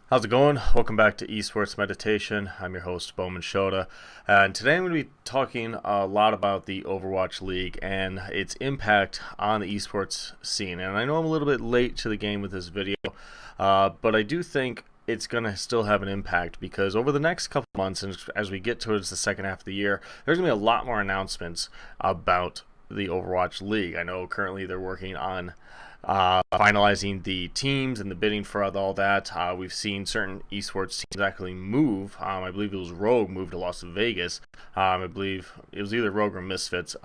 How's it going? Welcome back to Esports Meditation. I'm your host, BowmanShoota, and today I'm going to be talking a lot about the Overwatch League and its impact on the esports scene. And I know I'm a little bit late to the game with this video, but I do think it's going to still have an impact because over the next couple months, and as we get towards the second half of the year, there's going to be a lot more announcements about the Overwatch League. I know currently they're working on finalizing the teams and the bidding for all that. We've seen certain esports teams actually move. I believe it was Rogue moved to Las Vegas. I believe it was either Rogue or Misfits,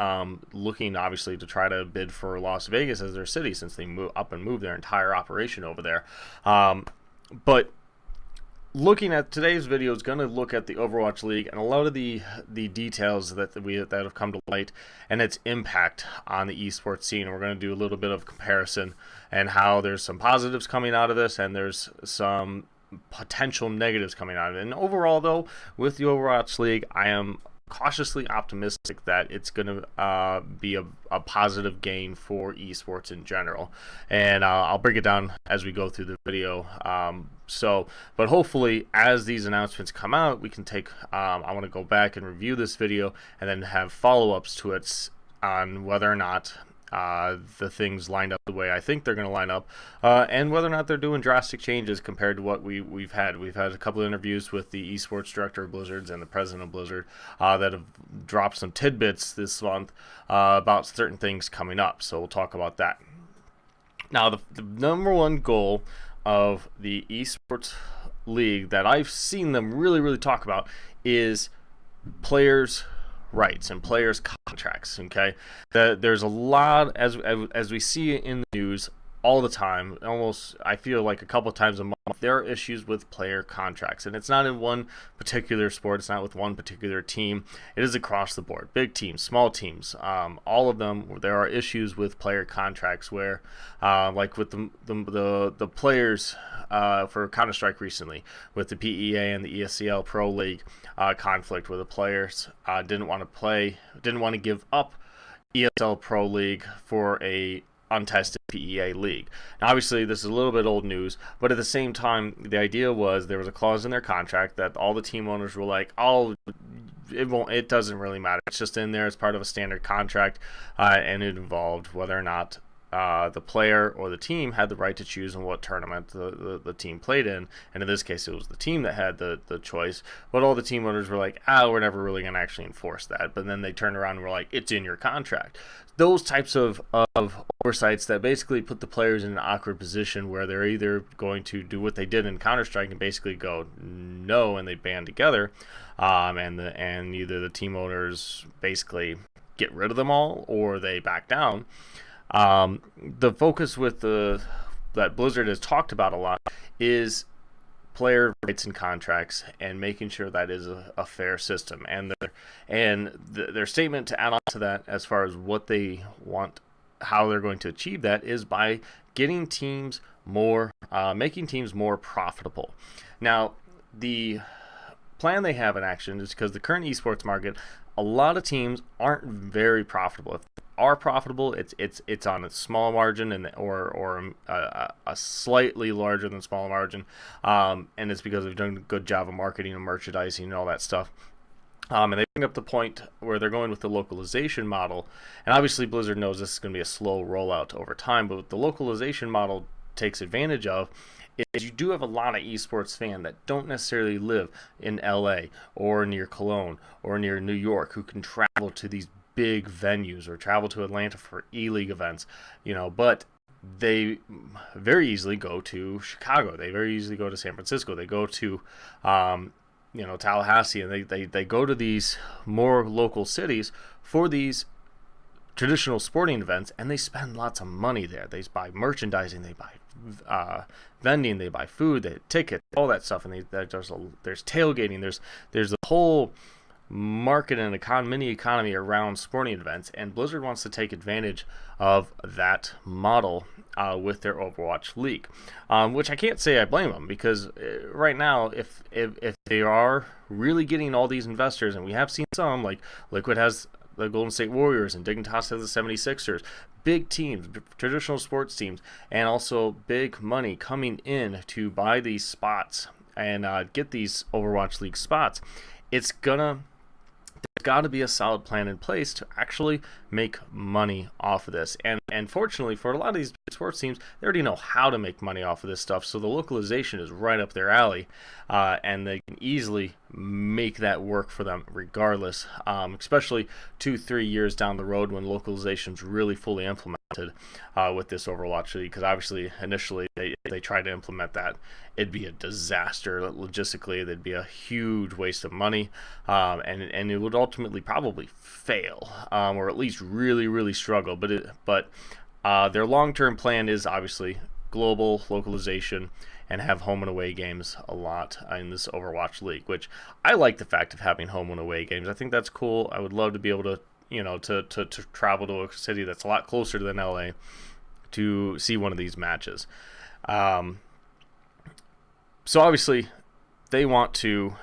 looking obviously to try to bid for Las Vegas as their city since they moved their entire operation over there. But looking at today's video is going to look at the Overwatch League and a lot of the details that have come to light and its impact on the esports scene. We're going to do a little bit of comparison and how there's some positives coming out of this and there's some potential negatives coming out of it. And overall, though, with the Overwatch League, I am cautiously optimistic that it's going to be a positive gain for esports in general, and I'll break it down as we go through the video. But hopefully as these announcements come out, we can take I want to go back and review this video and then have follow-ups to it on whether or not the things lined up the way I think they're going to line up, and whether or not they're doing drastic changes compared to what we've had. We've had a couple of interviews with the esports director of Blizzard and the president of Blizzard that have dropped some tidbits this month about certain things coming up. So we'll talk about that. Now, the number one goal of the Esports League that I've seen them really talk about is players' rights and players' contracts. Okay, there's a lot as we see in the news all the time. Almost, I feel like a couple of times a month, there are issues with player contracts, and it's not in one particular sport. It's not with one particular team. It is across the board. Big teams, small teams, all of them. There are issues with player contracts where, like with the players for Counter-Strike recently, with the PEA and the ESCL Pro League conflict, where the players didn't want to give up ESL Pro League for a untested PEA league. Now, obviously, this is a little bit old news, but at the same time, the idea was there was a clause in their contract that all the team owners were like, "Oh, it doesn't really matter. It's just in there as part of a standard contract," and it involved whether or not the player or the team had the right to choose in what tournament the team played in. And in this case, it was the team that had the choice. But all the team owners were like, we're never really going to actually enforce that. But then they turned around and were like, it's in your contract. Those types of oversights that basically put the players in an awkward position where they're either going to do what they did in Counter-Strike and basically go no, and they band together, and either the team owners basically get rid of them all or they back down. The focus with that Blizzard has talked about a lot is player rights and contracts and making sure that is a fair system. And their statement to add on to that as far as what they want, how they're going to achieve that, is by getting teams making teams more profitable. Now, the plan they have in action is because the current esports market, a lot of teams aren't very profitable. If they are profitable, it's on a small margin or a slightly larger than small margin, and it's because they've done a good job of marketing and merchandising and all that stuff. And they bring up the point where they're going with the localization model, and obviously Blizzard knows this is going to be a slow rollout over time, but what the localization model takes advantage of is you do have a lot of esports fans that don't necessarily live in LA or near Cologne or near New York who can travel to these big venues or travel to Atlanta for E-League events, but they very easily go to Chicago. They very easily go to San Francisco. They go to Tallahassee, and they go to these more local cities for these traditional sporting events, and they spend lots of money there. They buy merchandising, they buy vending, they buy food, they tickets, all that stuff, and there's tailgating, there's a whole market and mini economy around sporting events, and Blizzard wants to take advantage of that model with their Overwatch League, which I can't say I blame them, because right now, if they are really getting all these investors, and we have seen some, like Liquid has the Golden State Warriors, and Dignitas has the 76ers. Big teams, traditional sports teams, and also big money coming in to buy these spots and get these Overwatch League spots. There's got to be a solid plan in place to actually make money off of this. And fortunately for a lot of these sports teams, they already know how to make money off of this stuff, so the localization is right up their alley, and they can easily make that work for them regardless, especially 2-3 years down the road when localization is really fully implemented with this Overwatch League, because obviously initially they tried to implement that, it'd be a disaster logistically. There'd be a huge waste of money, and it would ultimately probably fail, or at least really struggle. But their long-term plan is obviously global localization and have home and away games a lot in this Overwatch League, which I like the fact of having home and away games. I think that's cool. I would love to be able to to travel to a city that's a lot closer than LA to see one of these matches. So obviously they want to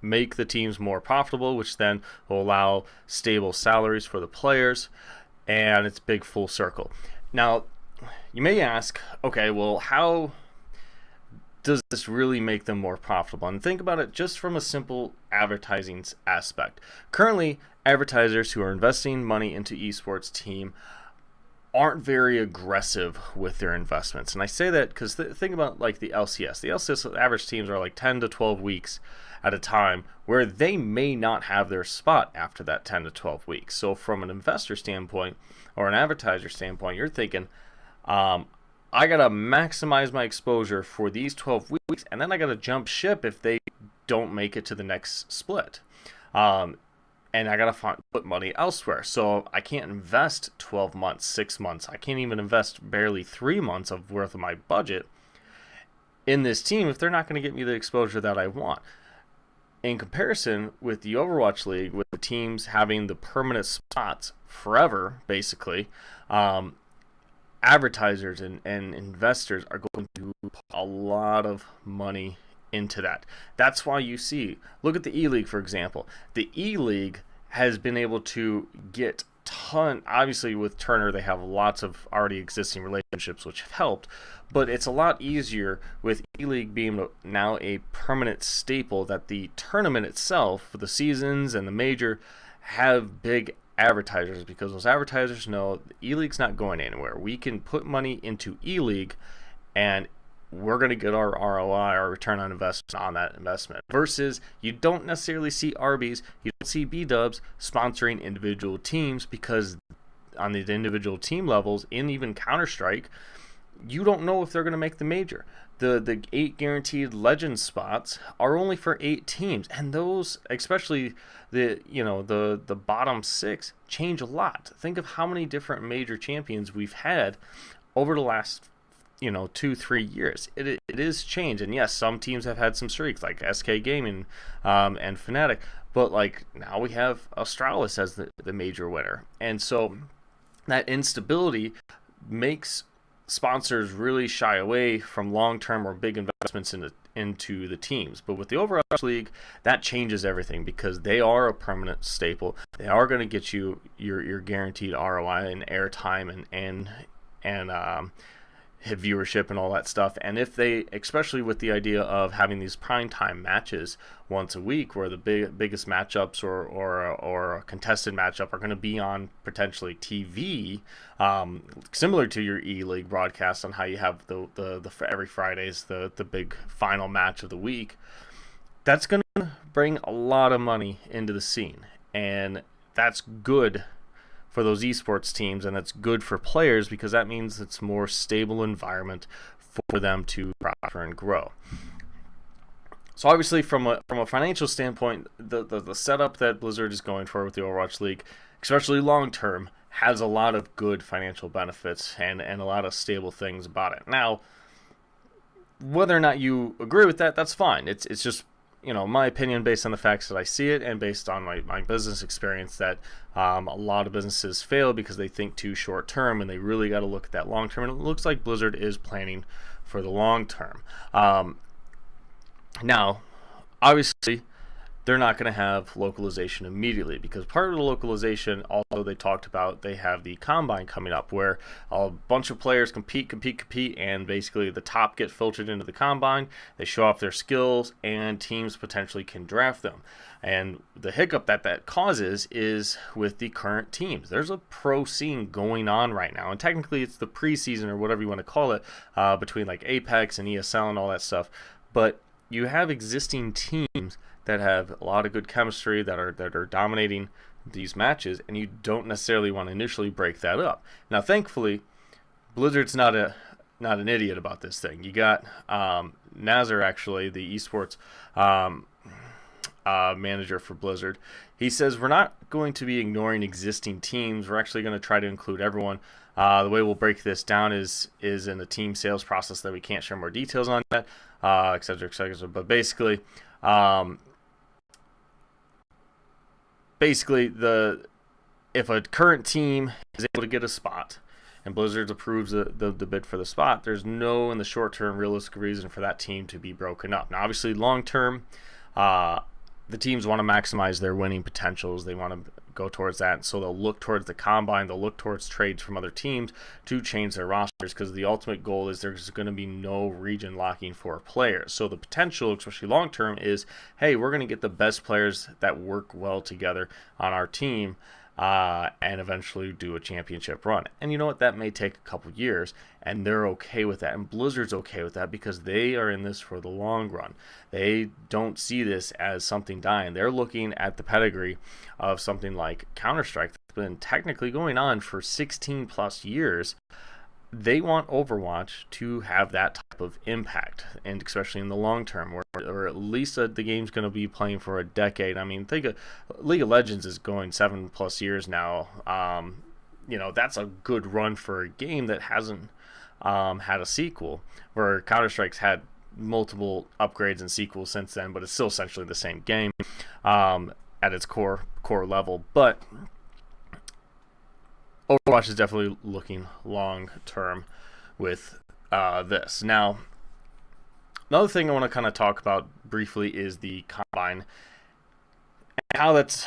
make the teams more profitable, which then will allow stable salaries for the players, and it's big full circle. Now, you may ask, okay, well, how does this really make them more profitable? And think about it just from a simple advertising aspect. Currently, advertisers who are investing money into esports team aren't very aggressive with their investments. And I say that because think about like the LCS. The LCS average teams are like 10 to 12 weeks at a time, where they may not have their spot after that 10 to 12 weeks. So from an investor standpoint or an advertiser standpoint, you're thinking, I got to maximize my exposure for these 12 weeks, and then I got to jump ship if they don't make it to the next split. And I got to put money elsewhere. So I can't invest 12 months, 6 months. I can't even invest barely 3 months of worth of my budget in this team if they're not going to get me the exposure that I want. In comparison with the Overwatch League, with the teams having the permanent spots forever, basically, advertisers and investors are going to put a lot of money into that. That's why you see, look at the E-League, for example. The E-League has been able to get obviously with Turner, they have lots of already existing relationships which have helped, but it's a lot easier with E-League being now a permanent staple, that the tournament itself, the seasons and the major, have big advertisers, because those advertisers know the E-League's not going anywhere. We can put money into E-League and we're going to get our ROI, our return on investment, on that investment. Versus you don't necessarily see Arby's, you don't see B-Dubs sponsoring individual teams, because on the individual team levels, in even Counter-Strike, you don't know if they're going to make the major. The 8 guaranteed legend spots are only for 8 teams, and those, especially the bottom 6, change a lot. Think of how many different major champions we've had over the last 2-3 years. It is changed, and yes, some teams have had some streaks like SK Gaming and Fnatic, but like now we have Astralis as the major winner, and so that instability makes sponsors really shy away from long-term or big investments into the teams. But with the Overwatch League, that changes everything, because they are a permanent staple. They are going to get you your guaranteed ROI and airtime and hit viewership and all that stuff. And if they, especially with the idea of having these primetime matches once a week, where the biggest matchups or a contested matchup are going to be on potentially TV, similar to your E-League broadcast, on how you have the every Fridays the big final match of the week, that's going to bring a lot of money into the scene, and that's good for those esports teams, and that's good for players, because that means it's a more stable environment for them to prosper and grow. So obviously from a financial standpoint, the setup that Blizzard is going for with the Overwatch League, especially long term, has a lot of good financial benefits and a lot of stable things about it. Now, whether or not you agree with that, that's fine. It's just my opinion based on the facts that I see it, and based on my business experience, that a lot of businesses fail because they think too short term, and they really got to look at that long term. And it looks like Blizzard is planning for the long term. Now, obviously, they're not going to have localization immediately, because part of the localization, also they talked about, they have the combine coming up where a bunch of players compete, and basically the top get filtered into the combine. They show off their skills, and teams potentially can draft them. And the hiccup that causes is with the current teams. There's a pro scene going on right now, and technically it's the preseason or whatever you want to call it, between like Apex and ESL and all that stuff. But you have existing teams that have a lot of good chemistry, that are dominating these matches, and you don't necessarily want to initially break that up. Now, thankfully, Blizzard's not an idiot about this thing. You got Nazar, actually, the esports manager for Blizzard. He says, we're not going to be ignoring existing teams. We're actually going to try to include everyone. The way we'll break this down is in the team sales process that we can't share more details on that, et cetera, et cetera. But basically, if a current team is able to get a spot and Blizzard approves the bid for the spot, there's no, in the short term, realistic reason for that team to be broken up. Now, obviously, long term, the teams want to maximize their winning potentials. They want to go towards that, so they'll look towards the combine, they'll look towards trades from other teams to change their rosters, because the ultimate goal is there's going to be no region locking for players. So the potential, especially long term, is, hey, we're going to get the best players that work well together on our team, and eventually do a championship run. And you know what? That may take a couple years, and they're okay with that. And Blizzard's okay with that, because they are in this for the long run. They don't see this as something dying. They're looking at the pedigree of something like Counter-Strike that's been technically going on for 16 plus years. They want Overwatch to have that type of impact, and especially in the long term, or at least the game's going to be playing for a decade. I mean, think of League of Legends is going 7 plus years now. That's a good run for a game that hasn't had a sequel, where Counter-Strike's had multiple upgrades and sequels since then, but it's still essentially the same game at its core level. But Overwatch is definitely looking long term with this. Now, another thing I want to kind of talk about briefly is the combine, and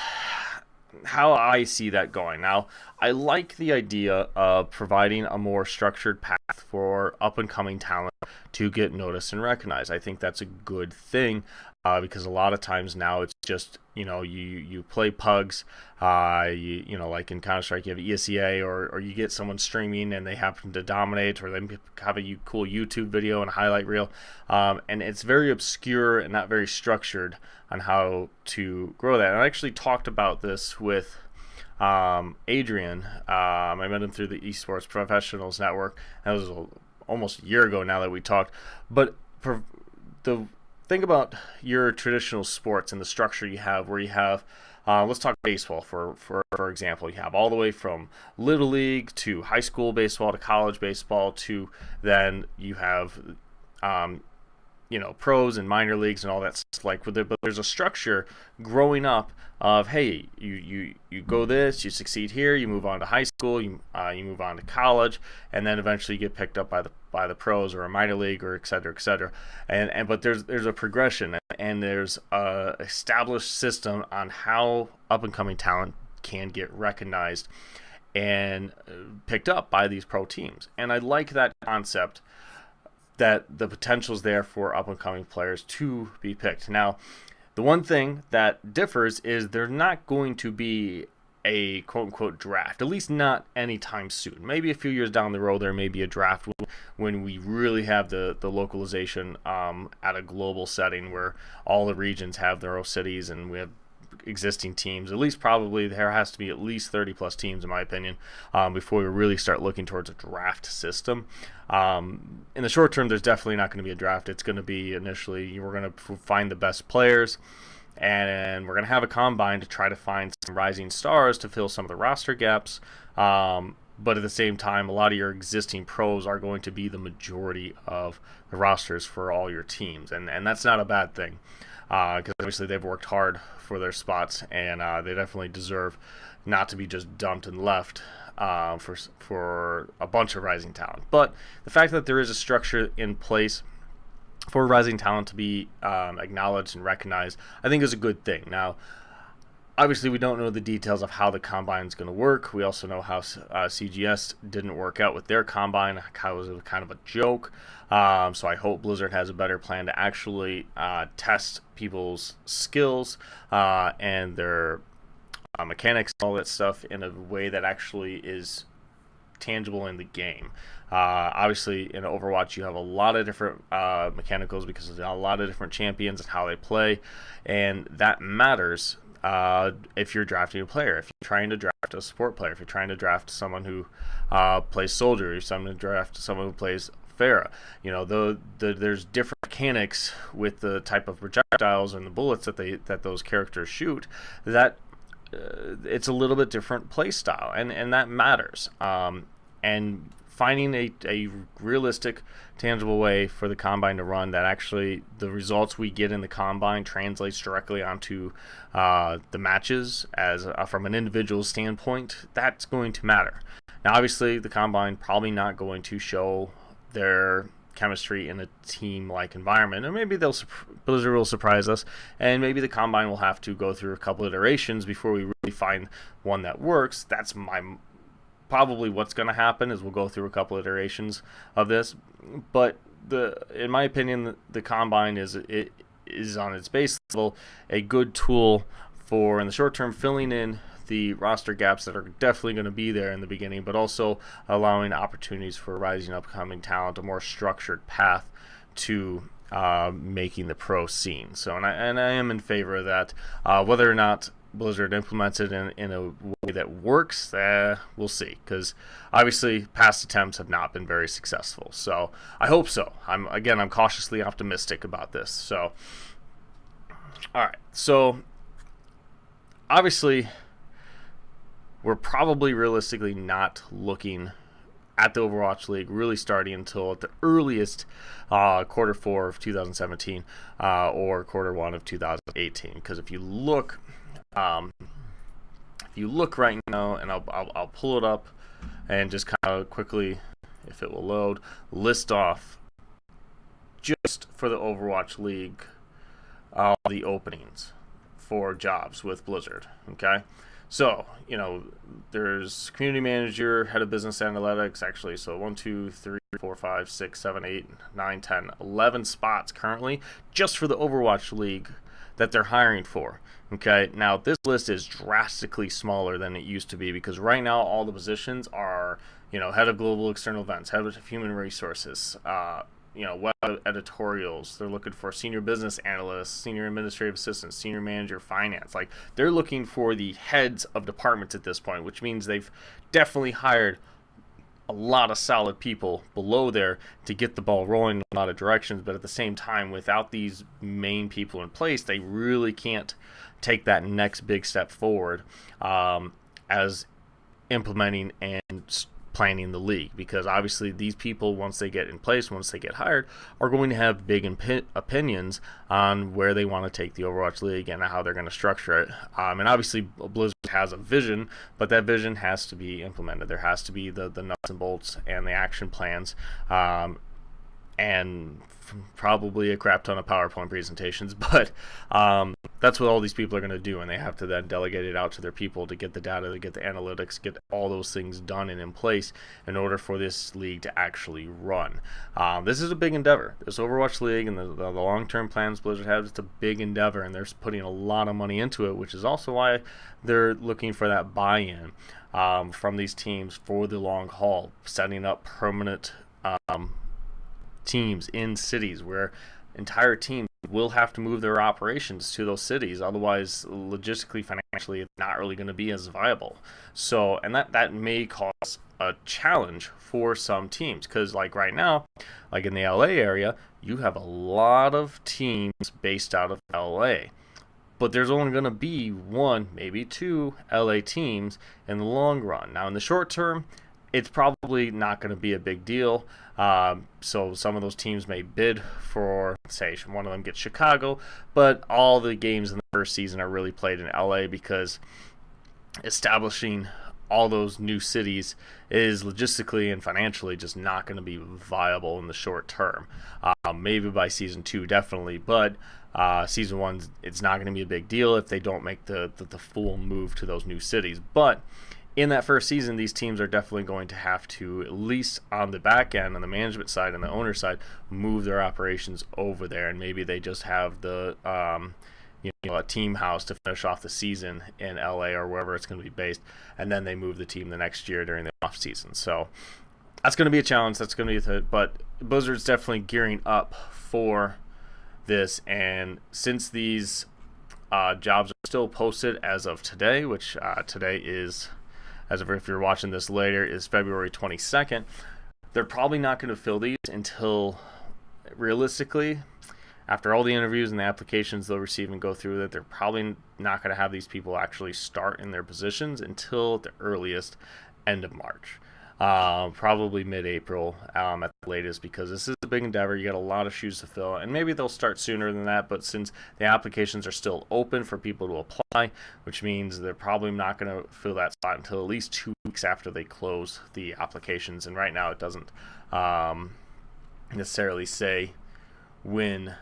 how I see that going. Now, I like the idea of providing a more structured path for up and coming talent to get noticed and recognized. I think that's a good thing, because a lot of times now it's just, you play pugs, like in Counter-Strike you have ESEA, or you get someone streaming and they happen to dominate, or they have a cool YouTube video and a highlight reel, and it's very obscure and not very structured on how to grow that. And I actually talked about this with Adrian. I met him through the Esports Professionals Network. That was almost a year ago now that we talked. But think about your traditional sports and the structure you have, where you have, let's talk baseball for example. You have all the way from Little League to high school baseball to college baseball, to then you have pros and minor leagues and all that stuff like with it. But there's a structure growing up of, hey, you go this, you succeed here, you move on to high school, you move on to college, and then eventually you get picked up by the pros or a minor league, or et cetera, et cetera. But there's a progression, and there's a established system on how up and coming talent can get recognized and picked up by these pro teams. And I like that concept, that the potential's there for up and coming players to be picked. Now, the one thing that differs is there's not going to be a quote-unquote draft, at least not anytime soon. Maybe a few years down the road there may be a draft when we really have the localization at a global setting, where all the regions have their own cities and we have existing teams. At least probably there has to be at least 30 plus teams, in my opinion, before we really start looking towards a draft system. In the short term, there's definitely not going to be a draft. It's going to be initially, we're going to find the best players, and we're going to have a combine to try to find some rising stars to fill some of the roster gaps. But at the same time, a lot of your existing pros are going to be the majority of the rosters for all your teams, and that's not a bad thing, because obviously they've worked hard for their spots, and they definitely deserve not to be just dumped and left for a bunch of rising talent. But the fact that there is a structure in place for rising talent to be acknowledged and recognized, I think is a good thing. Now, obviously, we don't know the details of how the combine is going to work. We also know how CGS didn't work out with their combine. It was kind of a joke. So I hope Blizzard has a better plan to actually test people's skills and their mechanics and all that stuff in a way that actually is tangible in the game. Obviously, in Overwatch, you have a lot of different mechanicals because there's a lot of different champions and how they play, and that matters if you're drafting a player. If you're trying to draft a support player, if you're trying to draft someone who plays soldier, if you're trying to draft someone who plays Pharah, there's different mechanics with the type of projectiles and the bullets that those characters shoot. That it's a little bit different play style, and that matters. And finding a realistic, tangible way for the combine to run that actually the results we get in the combine translates directly onto the matches as from an individual standpoint, that's going to matter. Now, obviously, the combine probably not going to show their chemistry in a team-like environment, or maybe Blizzard will surprise us, and maybe the combine will have to go through a couple iterations before we really find one that works. That's probably what's going to happen, is we'll go through a couple iterations of this. But in my opinion, the combine is on its base level a good tool for, in the short term, filling in the roster gaps that are definitely going to be there in the beginning, but also allowing opportunities for rising upcoming talent, a more structured path to making the pro scene. So, and I am in favor of that. Whether or not Blizzard implements it in a way that works, we'll see, because obviously past attempts have not been very successful. So I hope so. I'm cautiously optimistic about this. So, all right. So obviously, we're probably realistically not looking at the Overwatch League really starting until at the earliest quarter 4 of 2017 or quarter 1 of 2018. Because if you look right now, and I'll pull it up and just kind of quickly, if it will load, list off just for the Overwatch League the openings for jobs with Blizzard. Okay. So, there's community manager, head of business analytics, actually. So 1, 2, 3, 4, 5, 6, 7, 8, 9, 10, 11 spots currently just for the Overwatch League that they're hiring for. Okay, now this list is drastically smaller than it used to be, because right now all the positions are, head of global external events, head of human resources, web editorials. They're looking for senior business analysts, senior administrative assistants, senior manager finance. Like, they're looking for the heads of departments at this point, which means they've definitely hired a lot of solid people below there to get the ball rolling in a lot of directions. But at the same time, without these main people in place, they really can't take that next big step forward as implementing and planning the league, because obviously these people, once they get in place, once they get hired, are going to have big opinions on where they want to take the Overwatch League and how they're going to structure it. And obviously Blizzard has a vision, but that vision has to be implemented. There has to be the nuts and bolts and the action plans, and probably a crap ton of PowerPoint presentations, but that's what all these people are going to do, and they have to then delegate it out to their people to get the data, to get the analytics, get all those things done and in place in order for this league to actually run. This is a big endeavor. This Overwatch League and the long-term plans Blizzard has, it's a big endeavor, and they're putting a lot of money into it, which is also why they're looking for that buy-in from these teams for the long haul, setting up permanent teams in cities where entire teams will have to move their operations to those cities. Otherwise, logistically, financially, it's not really going to be as viable. So, and that may cause a challenge for some teams, because like right now, like in the LA area, you have a lot of teams based out of LA. But there's only going to be 1, maybe 2 LA teams in the long run. Now, in the short term, it's probably not going to be a big deal. So some of those teams may bid for, say, one of them gets Chicago, but all the games in the first season are really played in LA, because establishing all those new cities is logistically and financially just not going to be viable in the short term. Maybe by season 2, definitely, but season 1, it's not going to be a big deal if they don't make the full move to those new cities. But in that first season, these teams are definitely going to have to, at least on the back end, on the management side and the owner side, move their operations over there, and maybe they just have the a team house to finish off the season in LA or wherever it's going to be based, and then they move the team the next year during the off season. So that's going to be a challenge. That's going to be but Blizzard's definitely gearing up for this, and since these jobs are still posted as of today, which today is, as of if you're watching this later, is February 22nd, they're probably not going to fill these until, realistically, after all the interviews and the applications they'll receive and go through that, they're probably not going to have these people actually start in their positions until at the earliest end of March. Probably mid-April at the latest, because this is a big endeavor. You got a lot of shoes to fill, and maybe they'll start sooner than that, but since the applications are still open for people to apply, which means they're probably not going to fill that spot until at least 2 weeks after they close the applications. And right now it doesn't necessarily say when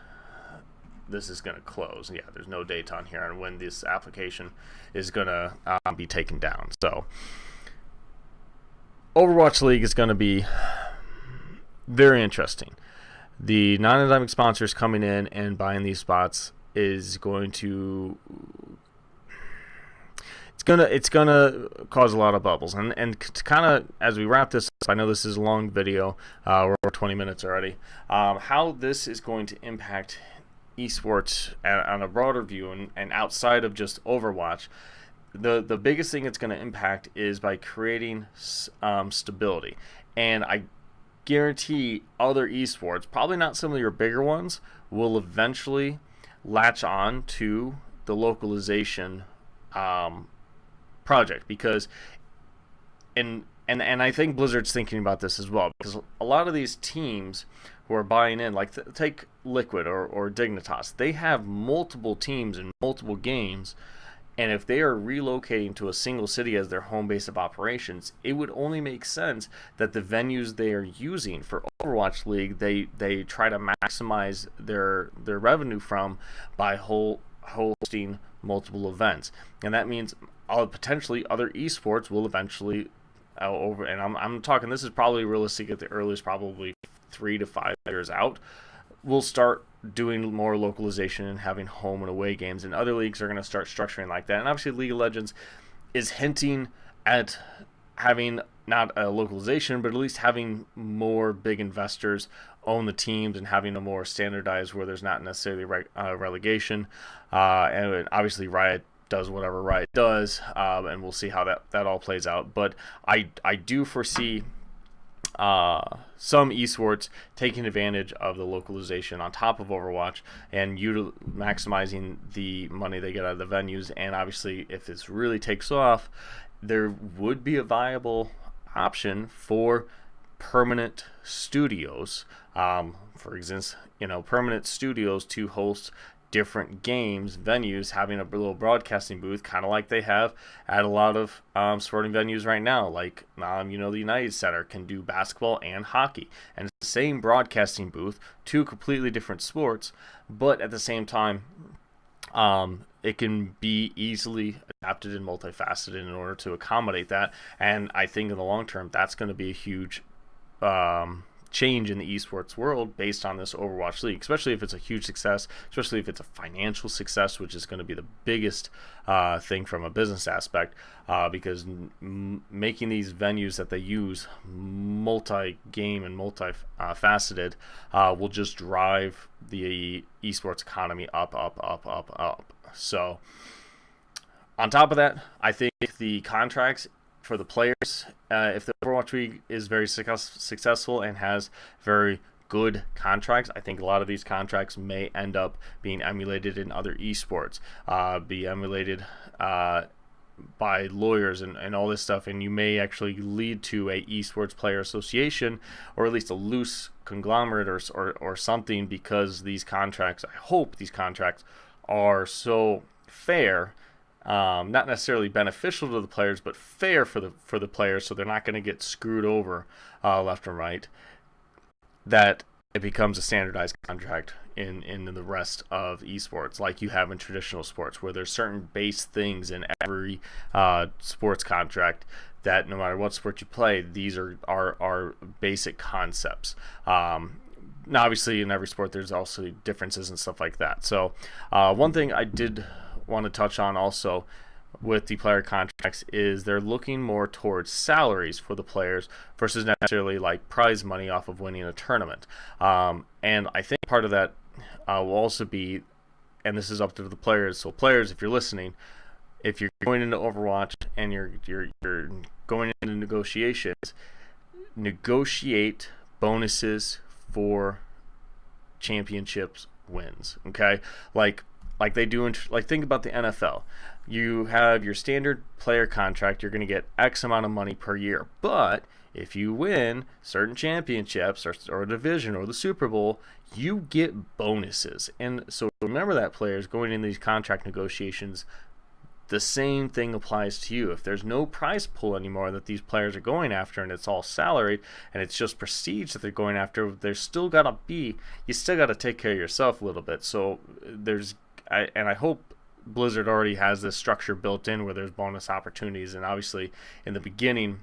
this is going to close. Yeah, there's no date on here on when this application is going to be taken down. So Overwatch League is going to be very interesting. The non-endemic sponsors coming in and buying these spots is going to it's gonna cause a lot of bubbles. And to kind of, as we wrap this up, I know this is a long video, we're over 20 minutes already, how this is going to impact esports on a broader view and outside of just Overwatch. The biggest thing it's going to impact is by creating stability. And I guarantee other esports, probably not some of your bigger ones, will eventually latch on to the localization project, because and I think Blizzard's thinking about this as well, because a lot of these teams who are buying in, like take Liquid or Dignitas, they have multiple teams in multiple games, and if they are relocating to a single city as their home base of operations, it would only make sense that the venues they are using for Overwatch League, they try to maximize their revenue from by hosting multiple events. And that means potentially other esports will eventually and I'm talking, this is probably realistic at the earliest, probably 3 to 5 years out, we'll start doing more localization and having home and away games, and other leagues are going to start structuring like that. And obviously League of Legends is hinting at having not a localization, but at least having more big investors own the teams and having a more standardized, where there's not necessarily relegation. And obviously Riot does whatever Riot does, and we'll see how that all plays out. But I do foresee some esports taking advantage of the localization on top of Overwatch and maximizing the money they get out of the venues. And obviously, if this really takes off, there would be a viable option for permanent studios, for instance, permanent studios to host different games, venues, having a little broadcasting booth, kind of like they have at a lot of sporting venues right now. Like, the United Center can do basketball and hockey, and it's the same broadcasting booth, 2 completely different sports, but at the same time, it can be easily adapted and multifaceted in order to accommodate that. And I think in the long term, that's going to be a huge change in the esports world based on this Overwatch League, especially if it's a huge success, especially if it's a financial success, which is going to be the biggest thing from a business aspect, because making these venues that they use multi-game and multi-faceted will just drive the esports economy up. So on top of that, I think the contracts for the players, if the Overwatch League is very successful and has very good contracts, I think a lot of these contracts may end up being emulated in other esports, be emulated by lawyers and all this stuff, and you may actually lead to a esports player association, or at least a loose conglomerate or something, because these contracts, I hope these contracts are so fair not necessarily beneficial to the players, but fair for the players, so they're not going to get screwed over left and right, that it becomes a standardized contract in the rest of esports, like you have in traditional sports, where there's certain base things in every sports contract that no matter what sport you play, these are basic concepts. Now, obviously, in every sport, there's also differences and stuff like that. So, one thing I did want to touch on also with the player contracts is they're looking more towards salaries for the players versus necessarily like prize money off of winning a tournament. And I think part of that will also be, and this is up to the players. So, players, if you're listening, if you're going into Overwatch and you're going into negotiations, negotiate bonuses for championships wins. Okay, like they do in, like, think about the NFL. You have your standard player contract. You're going to get X amount of money per year, but if you win certain championships or a division or the Super Bowl, you get bonuses. And so remember that, players, going in these contract negotiations, the same thing applies to you. If there's no prize pool anymore that these players are going after, and it's all salaried and it's just prestige that they're going after, there's still got to be, you still got to take care of yourself a little bit. So I hope Blizzard already has this structure built in where there's bonus opportunities, and obviously in the beginning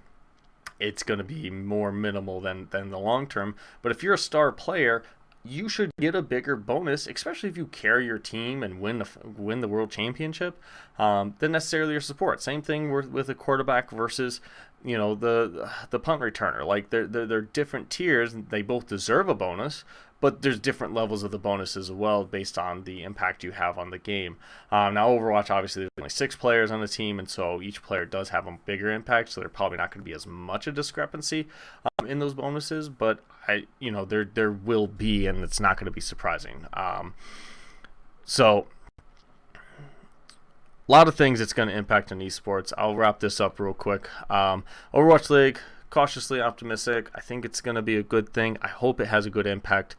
it's going to be more minimal than the long term. But if you're a star player, you should get a bigger bonus, especially if you carry your team and win the world championship, than necessarily your support. Same thing with a quarterback versus, you know, the punt returner. Like they're different tiers, and they both deserve a bonus, but there's different levels of the bonuses as well based on the impact you have on the game. Now, Overwatch, obviously, there's only 6 players on the team, and so each player does have a bigger impact, so they're probably not going to be as much a discrepancy in those bonuses, but there will be, and it's not going to be surprising. So a lot of things it's going to impact on esports. I'll wrap this up real quick. Overwatch League, cautiously optimistic. I think it's going to be a good thing. I hope it has a good impact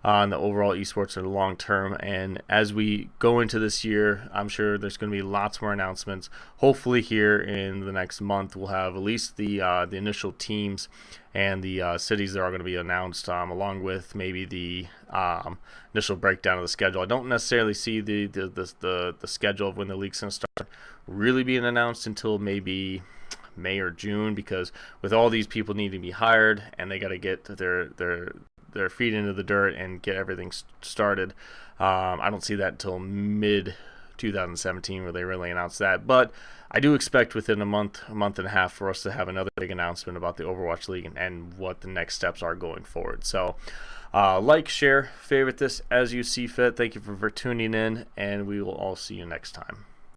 on the overall esports in the long term. And as we go into this year, I'm sure there's going to be lots more announcements. Hopefully here in the next month, we'll have at least the initial teams and the cities that are going to be announced, along with maybe the initial breakdown of the schedule. I don't necessarily see the schedule of when the league's going to start really being announced until maybe May or June, because with all these people needing to be hired and they got to get their feet into the dirt and get everything started, I don't see that until mid 2017 where they really announce that. But I do expect within a month and a half for us to have another big announcement about the Overwatch League and what the next steps are going forward. So like, share, favorite this as you see fit. Thank you for tuning in, and we will all see you next time.